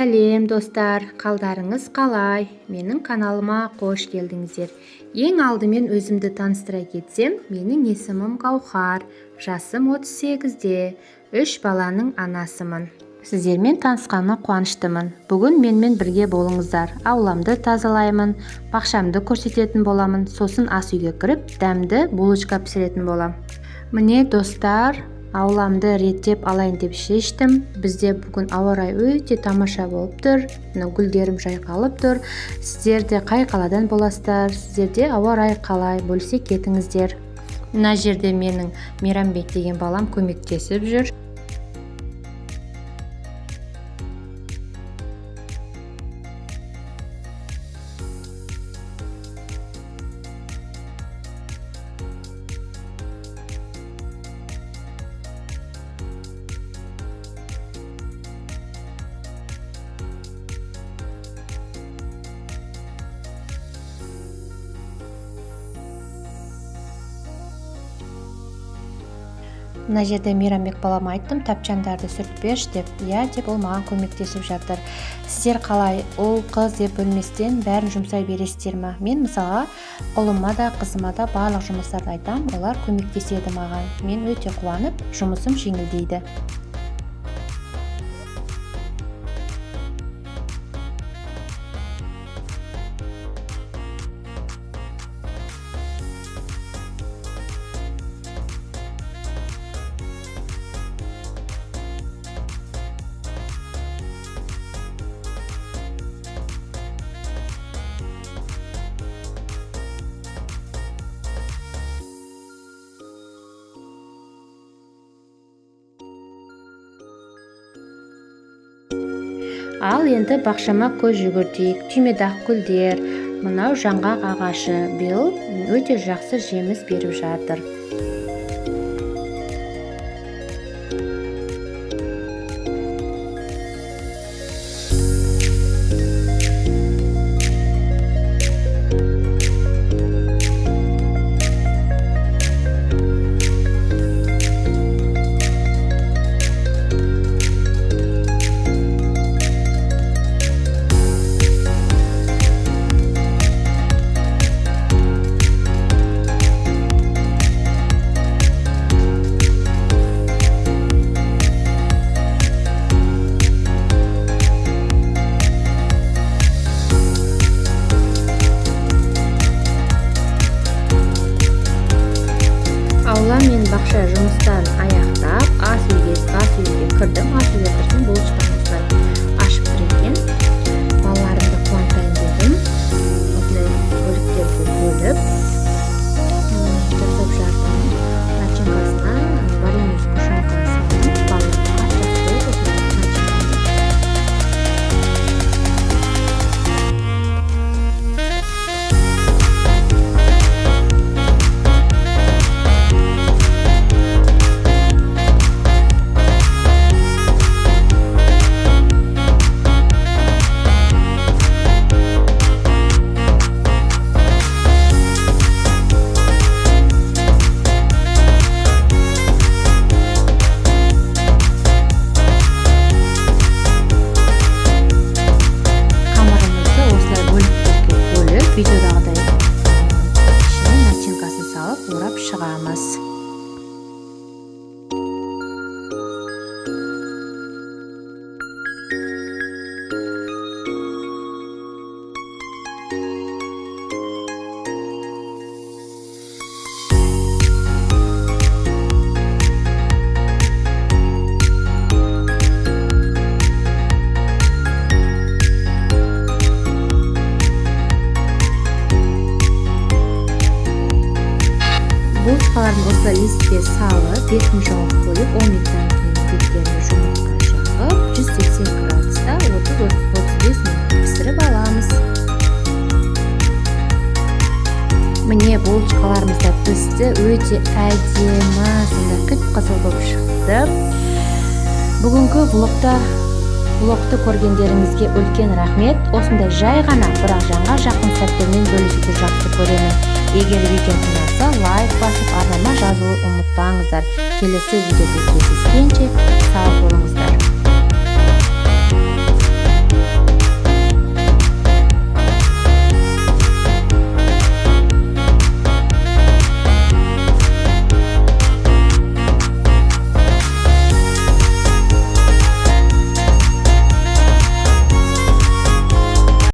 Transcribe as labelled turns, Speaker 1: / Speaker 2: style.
Speaker 1: Сәлем достар, қалдарыңыз қалай? Менің каналыма қош келдіңіздер. Ең алдымен өзімді таныстыра кетсем, менің есімім Гаухар, жасым 38-де, 3 баланың анасымын. Сіздермен танысқаныма қуаныштымын. Бүгін менімен бірге болыңыздар. Ауламды тазалаймын, бақшамды көрсететін боламын, сосын ас үйге кіріп, дәмді булочка пісіретін болам. Міне достар, ауламды реттеп алайын деп шештім. Бізде бүгін ауа райы өте тамаша болып тұр. Гүлдерім жайқалып тұр. Сіздер де қай қаладан боласыздар? Сіздерде ауа райы қалай? Бөлісе кетіңіздер. Мына жерде менің Мейрамбек деген балам көмектесіп жүр. Мына жерде Мейрамбек балама айттым, тапчандарды сүртіп берші деп. Иә деп, ол маған көмектесіп жатыр. Сіздер қалай, ол қыз деп бөлместен бәрін жұмсай бересіздер ма? Мен мысалға ұлыма да қызыма да барлық жұмыстарды айтам, олар көмектеседі маған. Мен өте қуанып, жұмысым жеңілдейді. Ал енді бақшама көз жүгіртейік. Түймедақ гүлдер, мынау жаңғақ ағашы биыл өте жақсы жеміс беріп жатыр. Мен бақша жұмыстарын аяқтап, ас үйге кірдім. Ас үйге кірсем, булочкамызды ашып тұр екен. Балаларымды қуантайын дедім. Осындай бөліктерді бөліп жасап жардым. Начинкасына вареный сгущенка салдым. Балаларға жақсы видеодағыдай ішіне начинкасын салып орап шығамыз. Булочкаларын осылай листке салып, бетін жауып қойып, 10 минуттан кейін беттеріне жұмыртқа жағып, 180 градуста 30-35 минут пісіріп аламыз. Міне булочкаларымыз да пісті, өте әдемі, сонда қып-қызыл болып шықты. Бүгінгі влогты көргендеріңізге үлкен рахмет. Осындай жай ғана, бірақ жанға жақын сәттермен бөлісуді жақсы көремін. Егер видео ұнаса, лайк басып, арнама жазуды ұмытпаңыздар. Келесі видеода кездескенше сау болыңыздар.